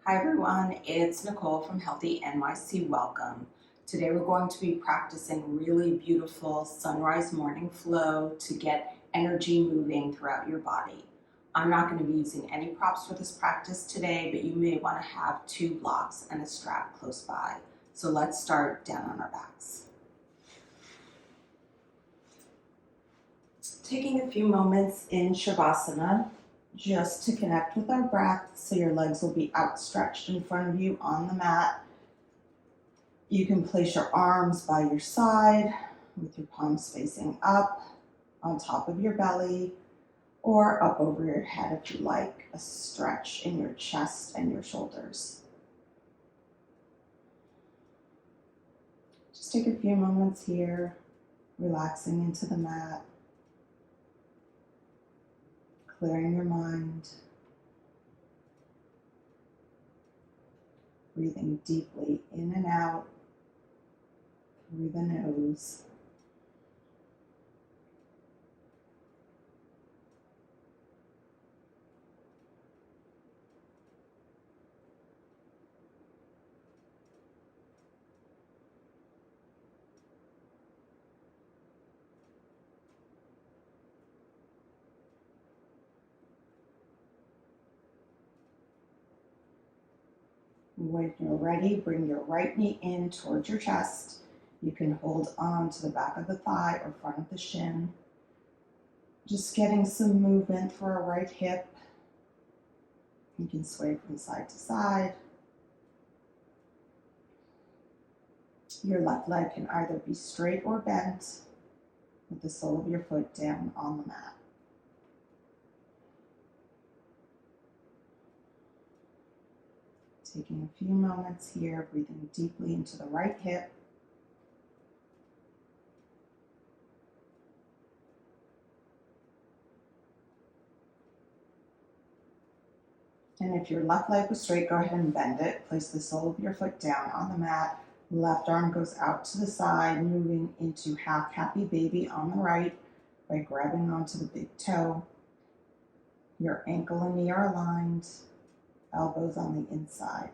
Hi everyone, it's Nicole from Healthy NYC. Welcome. Today we're going to be practicing really beautiful sunrise morning flow to get energy moving throughout your body. I'm not going to be using any props for this practice today, but you may want to have 2 blocks and a strap close by. So let's start down on our backs. Taking a few moments in Savasana, just to connect with our breath, so your legs will be outstretched in front of you on the mat. You can place your arms by your side with your palms facing up on top of your belly or up over your head if you like, a stretch in your chest and your shoulders. Just take a few moments here, relaxing into the mat, clearing your mind. Breathing deeply in and out through the nose. When you're ready, bring your right knee in towards your chest. You can hold on to the back of the thigh or front of the shin. Just getting some movement for a right hip. You can sway from side to side. Your left leg can either be straight or bent with the sole of your foot down on the mat. Taking a few moments here, breathing deeply into the right hip. And if your left leg was straight, go ahead and bend it. Place the sole of your foot down on the mat. Left arm goes out to the side, moving into half happy baby on the right by grabbing onto the big toe. Your ankle and knee are aligned, elbows on the inside.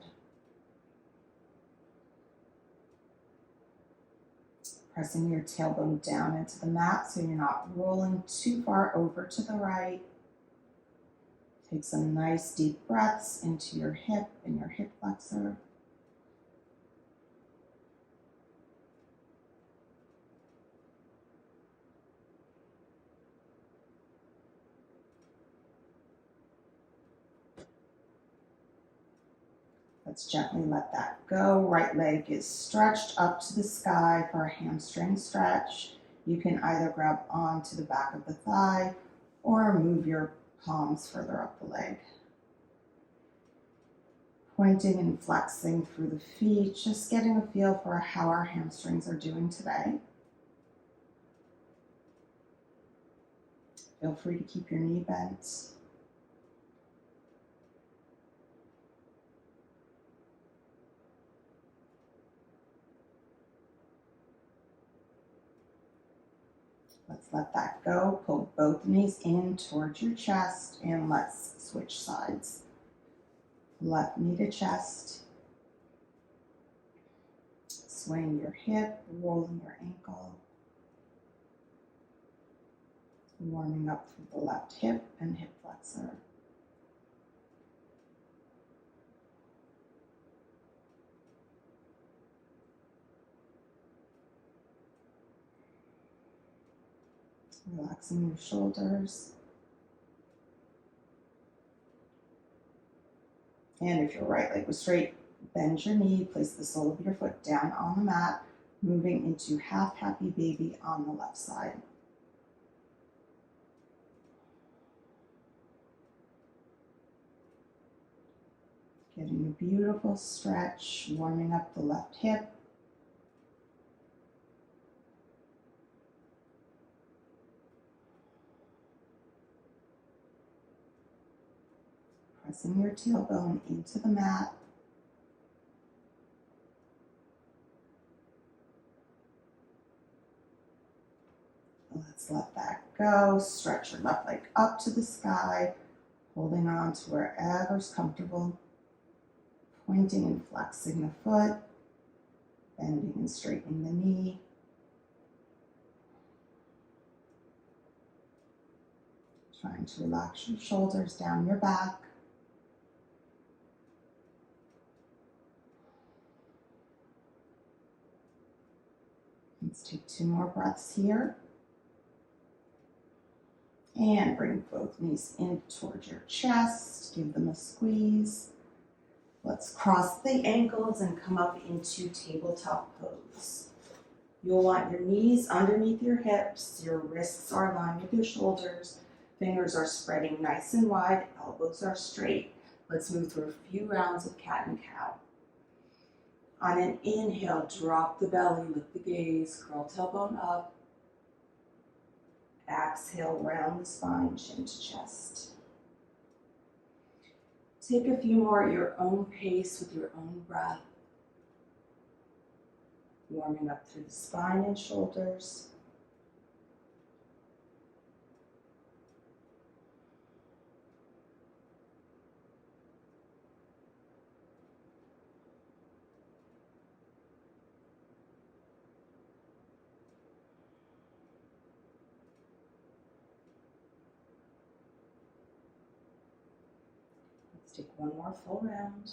Pressing your tailbone down into the mat so you're not rolling too far over to the right. Take some nice deep breaths into your hip and your hip flexor. Let's gently let that go. Right leg is stretched up to the sky for a hamstring stretch. You can either grab onto the back of the thigh or move your palms further up the leg. Pointing and flexing through the feet, just getting a feel for how our hamstrings are doing today. Feel free to keep your knee bent. Let's let that go. Pull both knees in towards your chest and let's switch sides. Left knee to chest. Swaying your hip, rolling your ankle. Warming up through the left hip and hip flexor. Relaxing your shoulders. And if your right leg was straight, bend your knee, place the sole of your foot down on the mat, moving into half happy baby on the left side. Getting a beautiful stretch, warming up the left hip. Pressing your tailbone into the mat. Let's let that go. Stretch your left leg up to the sky, holding on to wherever's comfortable. Pointing and flexing the foot, bending and straightening the knee. Trying to relax your shoulders down your back. Let's take 2 more breaths here. And bring both knees in towards your chest. Give them a squeeze. Let's cross the ankles and come up into tabletop pose. You'll want your knees underneath your hips. Your wrists are aligned with your shoulders. Fingers are spreading nice and wide. Elbows are straight. Let's move through a few rounds of cat and cow. On an inhale, drop the belly, lift the gaze, curl tailbone up. Exhale, round the spine, chin to chest. Take a few more at your own pace with your own breath. Warming up through the spine and shoulders. Take one more full round.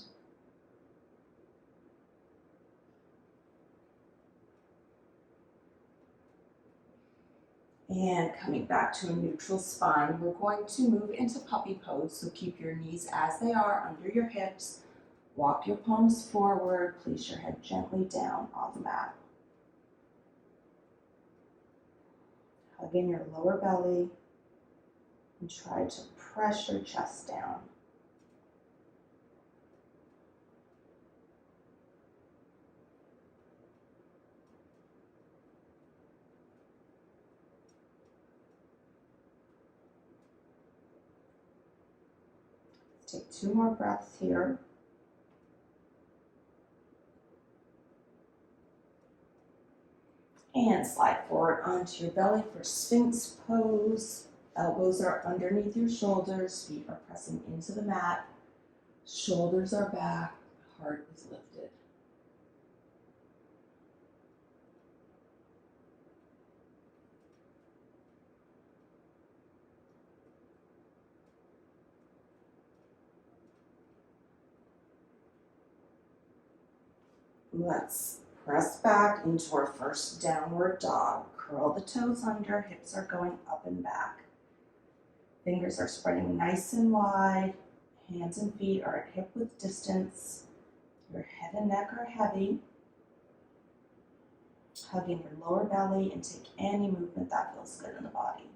And coming back to a neutral spine, we're going to move into puppy pose. So keep your knees as they are under your hips. Walk your palms forward. Place your head gently down on the mat. Hug in your lower belly and try to press your chest down. Take 2 more breaths here. And slide forward onto your belly for Sphinx Pose. Elbows are underneath your shoulders. Feet are pressing into the mat. Shoulders are back. Heart is lifted. Let's press back into our first downward dog. Curl the toes under, hips are going up and back. Fingers are spreading nice and wide. Hands and feet are at hip width distance. Your head and neck are heavy. Hug in your lower belly and take any movement that feels good in the body.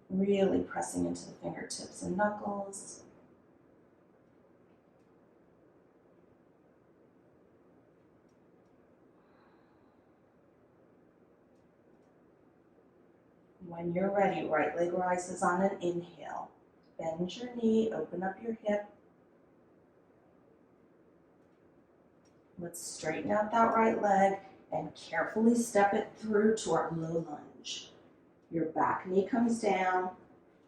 Really pressing into the fingertips and knuckles. When you're ready, right leg rises on an inhale. Bend your knee, open up your hip. Let's straighten out that right leg and carefully step it through to our low lunge. Your back knee comes down.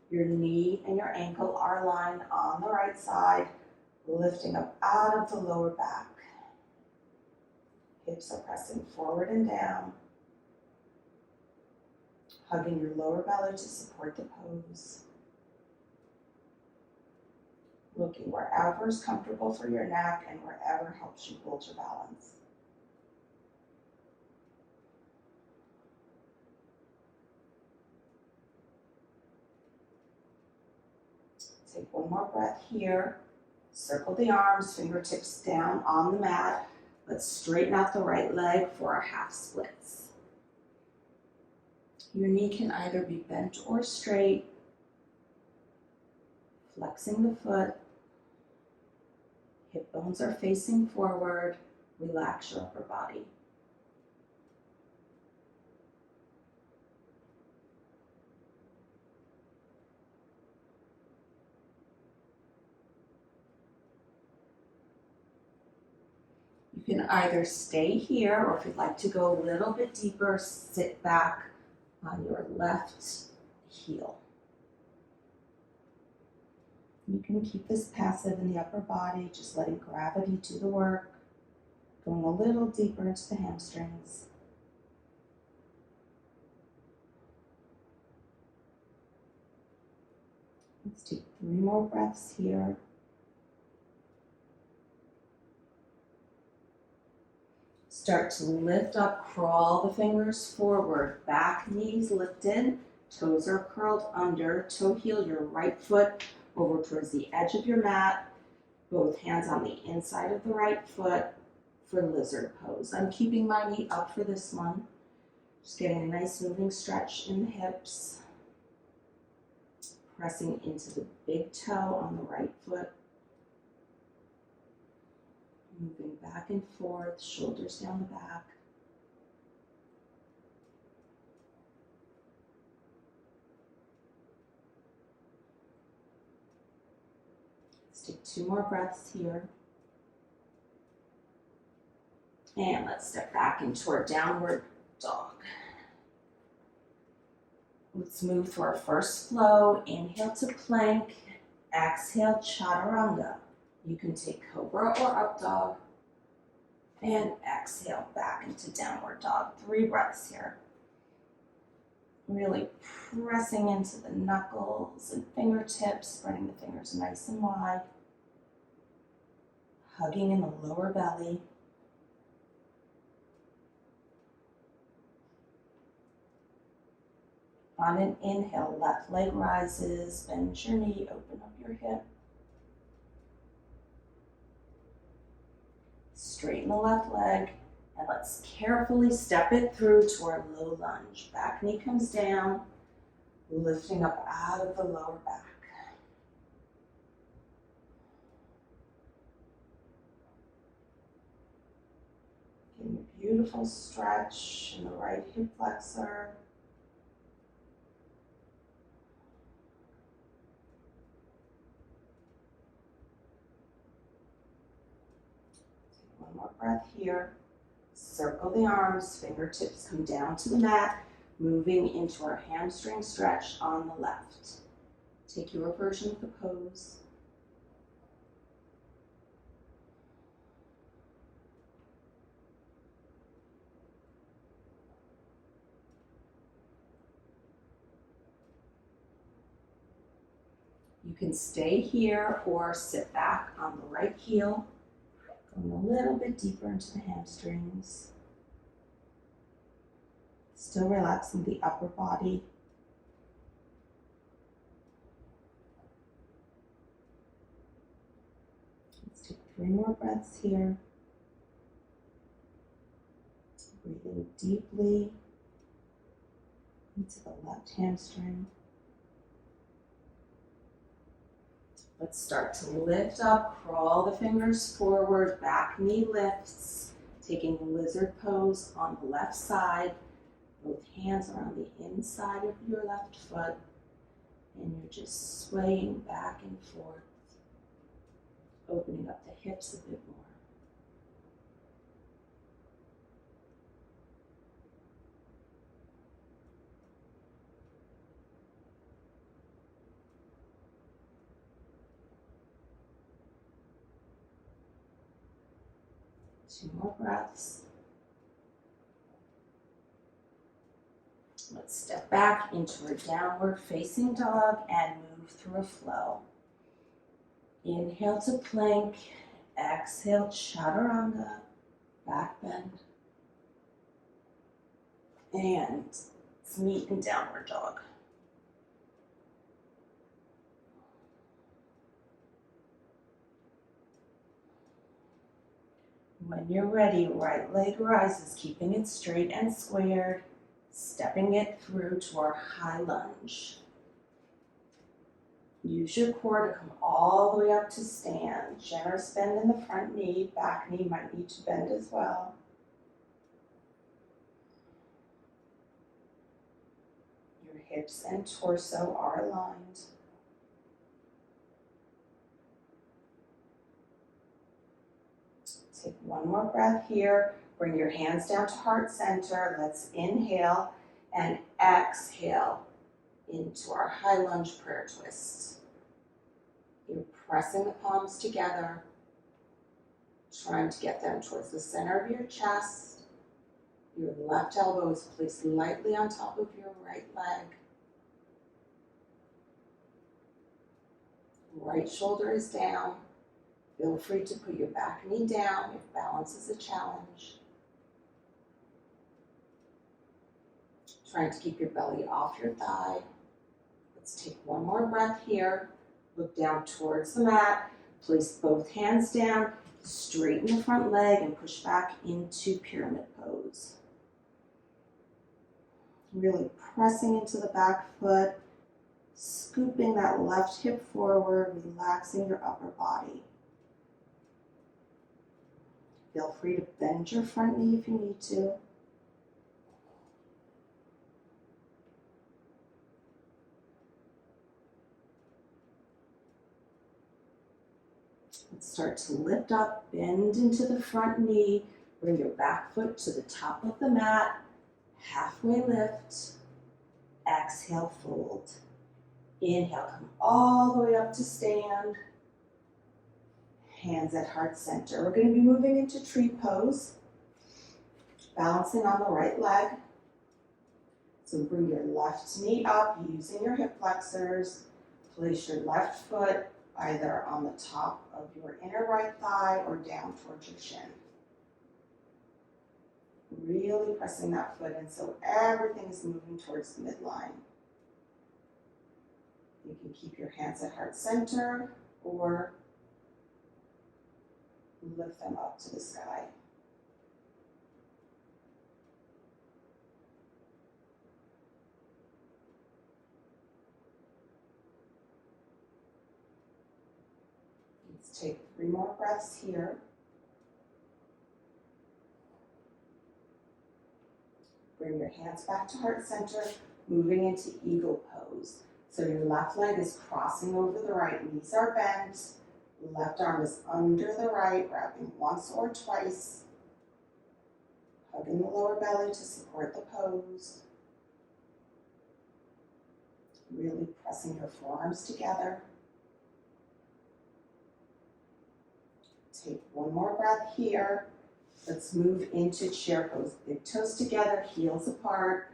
Your knee and your ankle are aligned on the right side, lifting up out of the lower back. Hips are pressing forward and down. Hugging your lower belly to support the pose. Looking wherever is comfortable for your neck and wherever helps you hold your balance. Take one more breath here. Circle the arms, fingertips down on the mat. Let's straighten out the right leg for our half splits. Your knee can either be bent or straight. Flexing the foot. Hip bones are facing forward. Relax your upper body. You can either stay here, or if you'd like to go a little bit deeper, sit back on your left heel. You can keep this passive in the upper body, just letting gravity do the work, going a little deeper into the hamstrings. Let's take 3 more breaths here. Start to lift up, crawl the fingers forward, back knees lifted, toes are curled under, toe heel your right foot over towards the edge of your mat, both hands on the inside of the right foot for lizard pose. I'm keeping my knee up for this one, just getting a nice moving stretch in the hips, pressing into the big toe on the right foot, moving back and forth, shoulders down the back. Let's take 2 more breaths here. And let's step back into our downward dog. Let's move through our first flow. Inhale to plank, exhale chaturanga. You can take cobra or up dog, and exhale back into downward dog. 3 breaths here. Really pressing into the knuckles and fingertips, spreading the fingers nice and wide. Hugging in the lower belly. On an inhale, left leg rises, bend your knee, open up your hip. Straighten the left leg, and let's carefully step it through to our low lunge. Back knee comes down, lifting up out of the lower back. Getting a beautiful stretch in the right hip flexor. One more breath here. Circle the arms, fingertips come down to the mat, moving into our hamstring stretch on the left. Take your version of the pose. You can stay here or sit back on the right heel. Going a little bit deeper into the hamstrings. Still relaxing the upper body. Let's take 3 more breaths here. Breathing deeply into the left hamstring. Let's start to lift up, crawl the fingers forward, back knee lifts, taking lizard pose on the left side. Both hands are on the inside of your left foot, and you're just swaying back and forth, opening up the hips a bit more. Two more breaths. Let's step back into a downward facing dog and move through a flow. Inhale to plank, exhale chaturanga, back bend. And let's meet in downward dog. When you're ready, right leg rises, keeping it straight and squared, stepping it through to our high lunge. Use your core to come all the way up to stand. Generous bend in the front knee, back knee might need to bend as well. Your hips and torso are aligned. Take one more breath here. Bring your hands down to heart center. Let's inhale and exhale into our high lunge prayer twist. You're pressing the palms together, trying to get them towards the center of your chest. Your left elbow is placed lightly on top of your right leg. Right shoulder is down. Feel free to put your back knee down if balance is a challenge. Trying to keep your belly off your thigh. Let's take one more breath here. Look down towards the mat. Place both hands down. Straighten the front leg and push back into pyramid pose. Really pressing into the back foot. Scooping that left hip forward, relaxing your upper body. Feel free to bend your front knee if you need to. Let's start to lift up, bend into the front knee, bring your back foot to the top of the mat, halfway lift, exhale, fold. Inhale, come all the way up to stand. Hands at heart center. We're going to be moving into tree pose, balancing on the right leg. So bring your left knee up using your hip flexors. Place your left foot either on the top of your inner right thigh or down towards your shin. Really pressing that foot in so everything is moving towards the midline. You can keep your hands at heart center or lift them up to the sky. Let's take 3 more breaths here. Bring your hands back to heart center, moving into eagle pose. So your left leg is crossing over the right, knees are bent, left arm is under the right, wrapping once or twice. Hugging the lower belly to support the pose. Really pressing your forearms together. Take 1 more breath here. Let's move into chair pose. Big toes together, heels apart.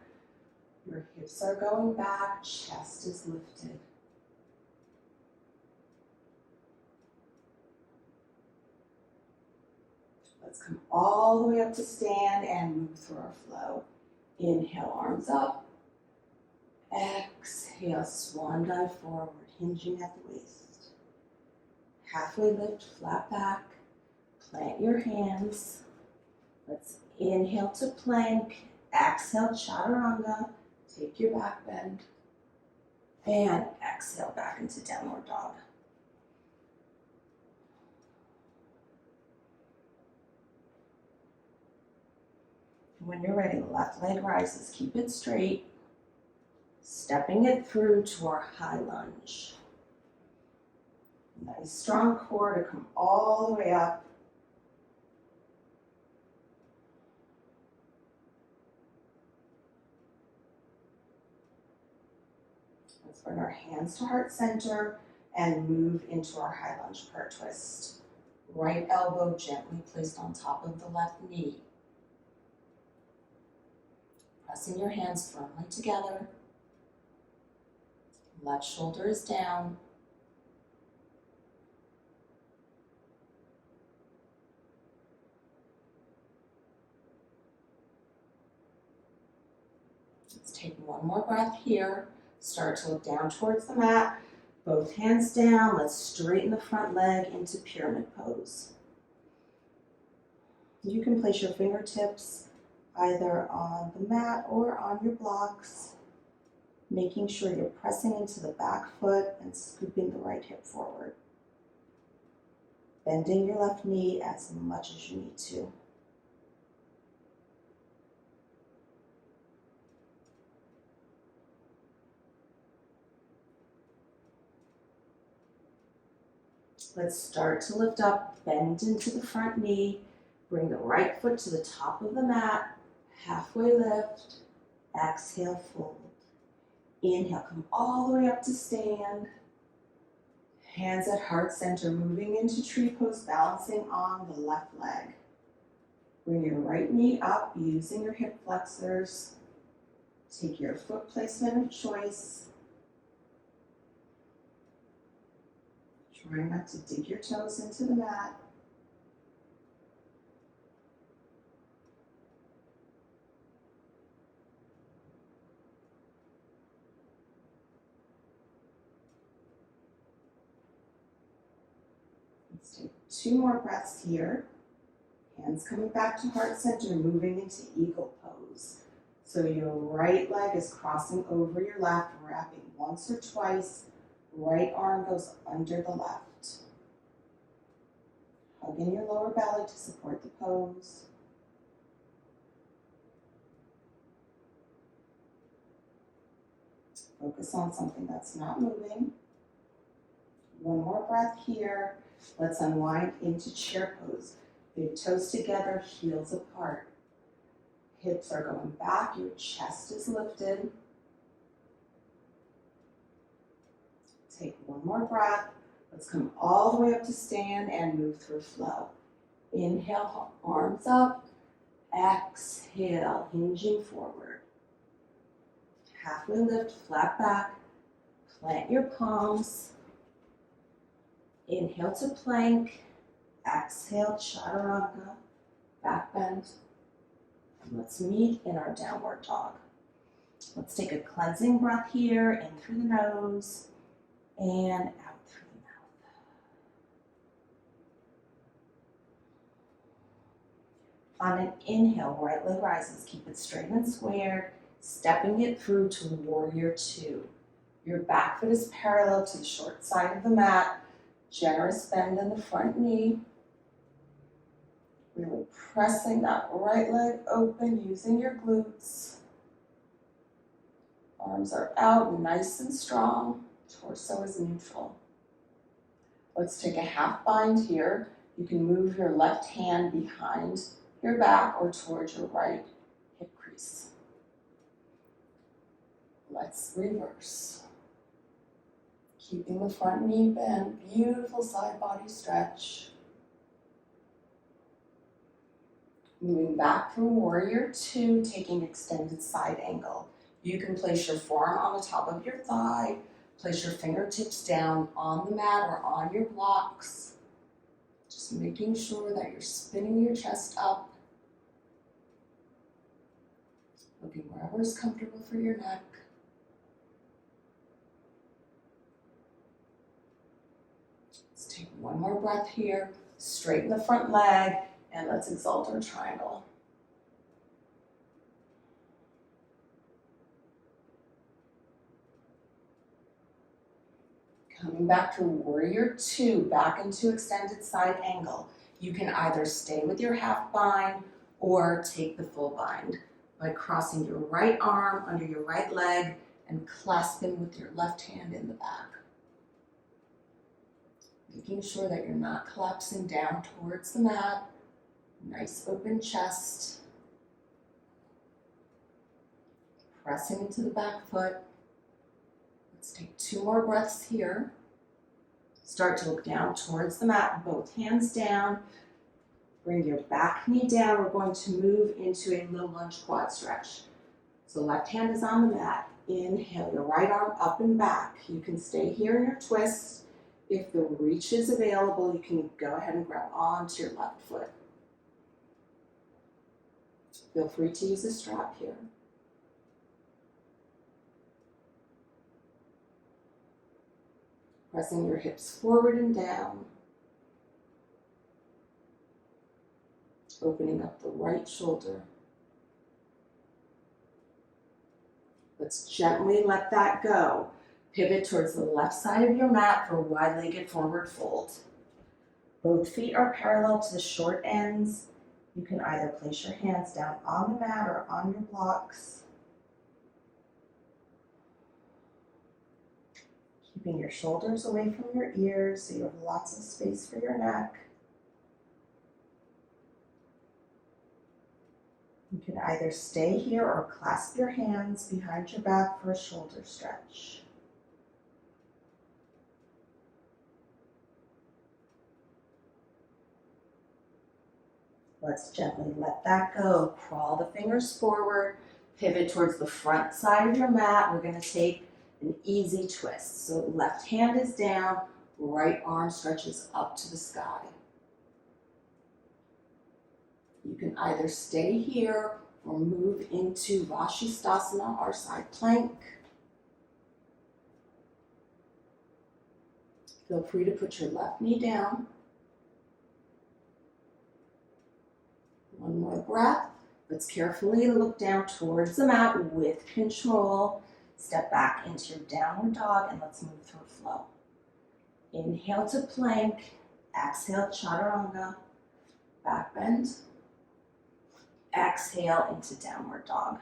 Your hips are going back, chest is lifted. Let's come all the way up to stand and move through our flow. Inhale, arms up. Exhale, swan dive forward, hinging at the waist. Halfway lift, flat back. Plant your hands. Let's inhale to plank. Exhale, chaturanga. Take your back bend. And exhale back into downward dog. When you're ready, left leg rises. Keep it straight. Stepping it through to our high lunge. Nice strong core to come all the way up. Let's bring our hands to heart center and move into our high lunge part twist. Right elbow gently placed on top of the left knee. Pressing your hands firmly together. Left shoulder is down. Let's take 1 more breath here. Start to look down towards the mat. Both hands down. Let's straighten the front leg into pyramid pose. You can place your fingertips either on the mat or on your blocks, making sure you're pressing into the back foot and scooping the right hip forward. Bending your left knee as much as you need to. Let's start to lift up, bend into the front knee, bring the right foot to the top of the mat, halfway lift, exhale, fold. Inhale, come all the way up to stand. Hands at heart center, moving into tree pose, balancing on the left leg. Bring your right knee up using your hip flexors. Take your foot placement of choice. Try not to dig your toes into the mat. Let's take 2 more breaths here. Hands coming back to heart center, moving into eagle pose. So your right leg is crossing over your left, wrapping once or twice. Right arm goes under the left. Hug in your lower belly to support the pose. Focus on something that's not moving. 1 more breath here. Let's unwind into chair pose. Big toes together, heels apart. Hips are going back, your chest is lifted. Take 1 more breath. Let's come all the way up to stand and move through flow. Inhale, arms up. Exhale, hinging forward. Halfway lift, flat back. Plant your palms. Inhale to plank. Exhale, chaturanga, back bend. Let's meet in our downward dog. Let's take a cleansing breath here, in through the nose and out through the mouth. On an inhale, right leg rises. Keep it straight and squared, stepping it through to warrior 2. Your back foot is parallel to the short side of the mat. Generous bend in the front knee. Really pressing that right leg open using your glutes. Arms are out, nice and strong. Torso is neutral. Let's take a half bind here. You can move your left hand behind your back or towards your right hip crease. Let's reverse. Keeping the front knee bent, beautiful side body stretch. Moving back through warrior 2, taking extended side angle. You can place your forearm on the top of your thigh, place your fingertips down on the mat or on your blocks. Just making sure that you're spinning your chest up. Looking wherever is comfortable for your neck. Let's take 1 more breath here. Straighten the front leg. And let's exalt our triangle. Coming back to warrior 2, back into extended side angle. You can either stay with your half bind or take the full bind by crossing your right arm under your right leg and clasping with your left hand in the back. Making sure that you're not collapsing down towards the mat. Nice open chest. Pressing into the back foot. Let's take 2 more breaths here. Start to look down towards the mat, both hands down. Bring your back knee down. We're going to move into a low lunge quad stretch. So left hand is on the mat. Inhale, your right arm up and back. You can stay here in your twist. If the reach is available, you can go ahead and grab onto your left foot. Feel free to use a strap here. Pressing your hips forward and down. Opening up the right shoulder. Let's gently let that go. Pivot towards the left side of your mat for wide-legged forward fold. Both feet are parallel to the short ends. You can either place your hands down on the mat or on your blocks. Keeping your shoulders away from your ears so you have lots of space for your neck. You can either stay here or clasp your hands behind your back for a shoulder stretch. Let's gently let that go. Crawl the fingers forward. Pivot towards the front side of your mat. We're going to take an easy twist. So left hand is down, right arm stretches up to the sky. You can either stay here or move into Vashisthasana, our side plank. Feel free to put your left knee down. One more breath. Let's carefully look down towards the mat with control. Step back into your downward dog and let's move through flow. Inhale to plank. Exhale, chaturanga. Back bend. Exhale into downward dog.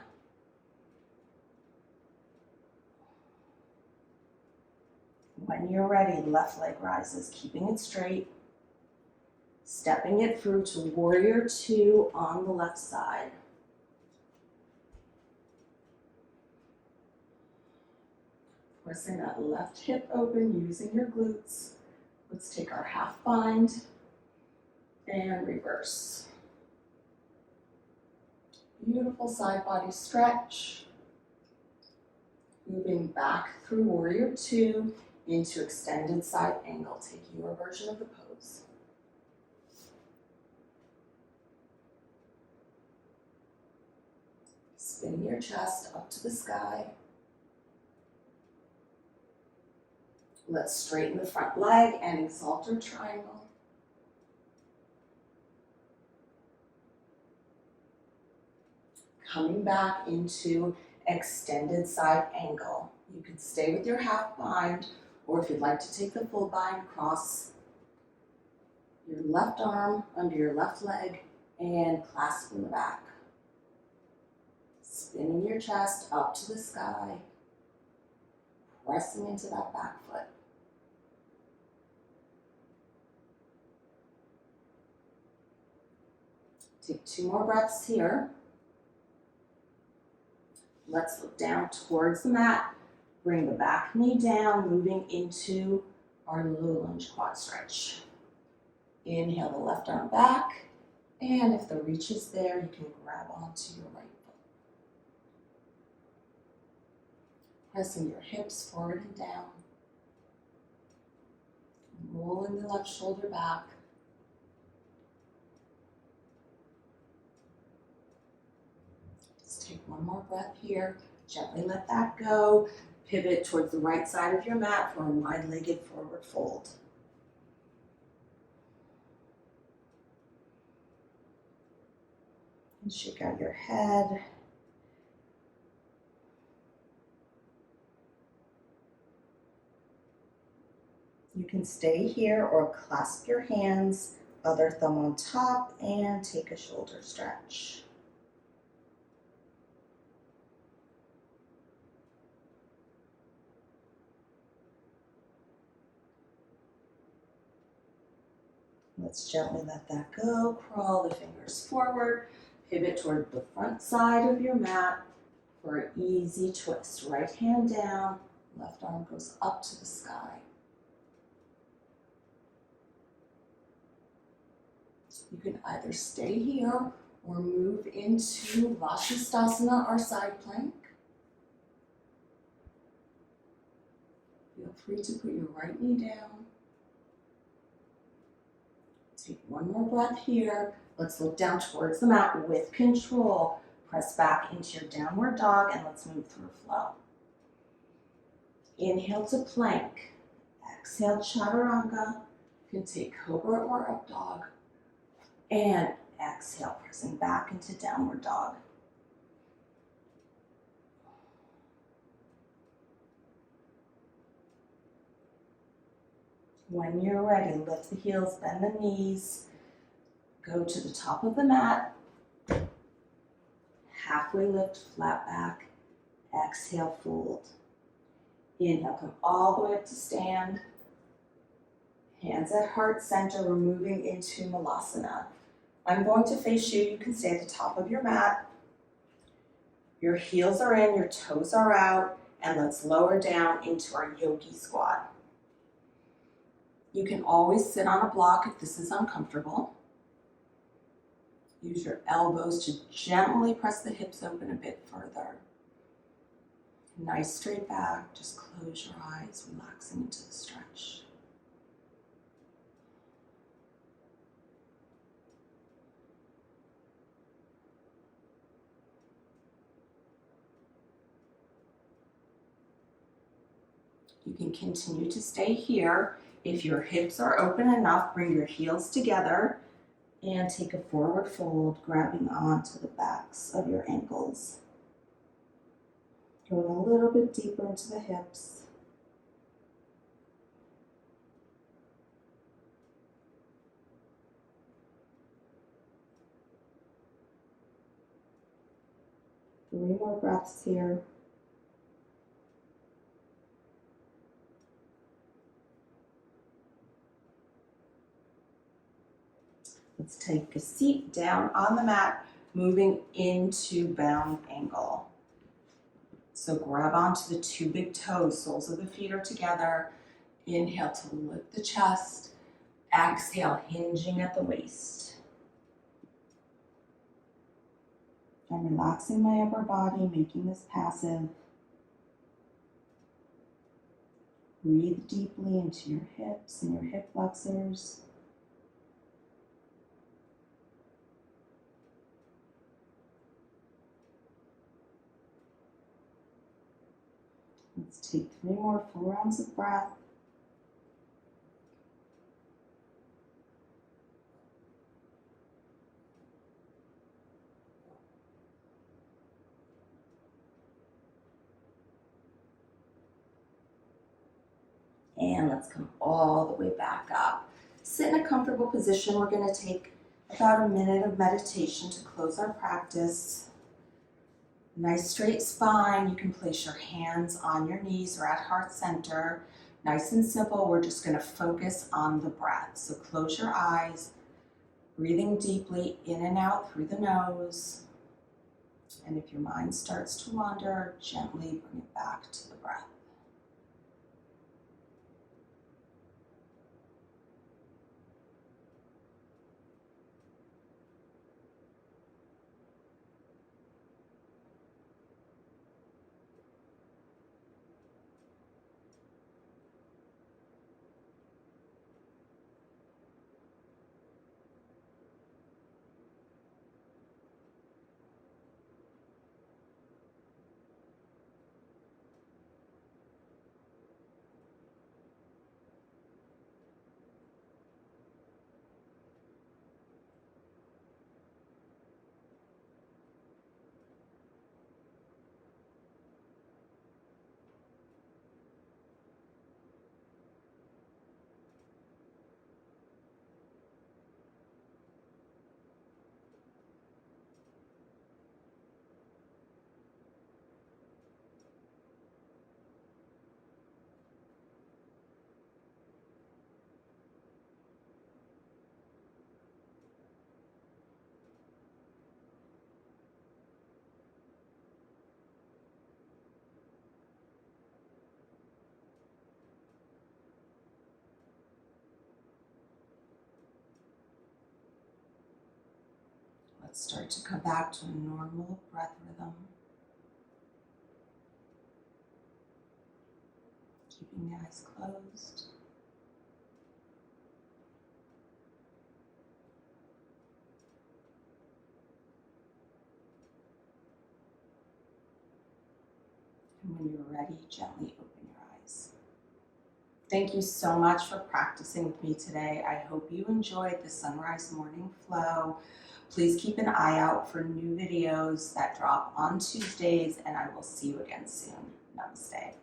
When you're ready, left leg rises, keeping it straight. Stepping it through to warrior two on the left side. Pressing that left hip open, using your glutes. Let's take our half bind and reverse. Beautiful side body stretch. Moving back through warrior two into extended side angle. Take your version of the pose. Spin your chest up to the sky. Let's straighten the front leg and exalted triangle. Coming back into extended side angle. You can stay with your half bind, or if you'd like to take the full bind, cross your left arm under your left leg and clasp in the back. Spinning your chest up to the sky, pressing into that back foot. Take 2 more breaths here. Let's look down towards the mat. Bring the back knee down, moving into our low lunge quad stretch. Inhale the left arm back, and if the reach is there, you can grab onto your right foot. Pressing your hips forward and down. Rolling the left shoulder back. Take one more breath here. Gently let that go. Pivot towards the right side of your mat for a wide-legged forward fold. And shake out your head. You can stay here or clasp your hands, other thumb on top, and take a shoulder stretch. Let's gently let that go. Crawl the fingers forward. Pivot toward the front side of your mat for an easy twist. Right hand down, left arm goes up to the sky. You can either stay here or move into Vashisthasana, our side plank. Feel free to put your right knee down. Take one more breath here. Let's look down towards the mat with control. Press back into your downward dog and let's move through flow. Inhale to plank. Exhale, chaturanga. You can take cobra or up dog. And exhale, pressing back into downward dog. When you're ready, lift the heels, bend the knees, go to the top of the mat, halfway lift, flat back, exhale, fold. Inhale, come all the way up to stand. Hands at heart center, we're moving into Malasana. I'm going to face you, you can stay at the top of your mat. Your heels are in, your toes are out, and let's lower down into our yogi squat. You can always sit on a block if this is uncomfortable. Use your elbows to gently press the hips open a bit further. Nice straight back, just close your eyes, relaxing into the stretch. You can continue to stay here. If your hips are open enough, bring your heels together and take a forward fold, grabbing onto the backs of your ankles. Going a little bit deeper into the hips. Three more breaths here. Let's take a seat down on the mat, moving into bound angle. So grab onto the two big toes, soles of the feet are together. Inhale to lift the chest. Exhale, hinging at the waist. I'm relaxing my upper body, making this passive. Breathe deeply into your hips and your hip flexors. Let's take 3 more full rounds of breath. And let's come all the way back up. Sit in a comfortable position. We're going to take about a minute of meditation to close our practice. Nice straight spine. You can place your hands on your knees or at heart center. Nice and simple. We're just going to focus on the breath. So close your eyes, breathing deeply in and out through the nose. And if your mind starts to wander, gently bring it back to the breath. Let's start to come back to a normal breath rhythm. Keeping the eyes closed. And when you're ready, gently open your eyes. Thank you so much for practicing with me today. I hope you enjoyed the sunrise morning flow. Please keep an eye out for new videos that drop on Tuesdays, and I will see you again soon. Namaste.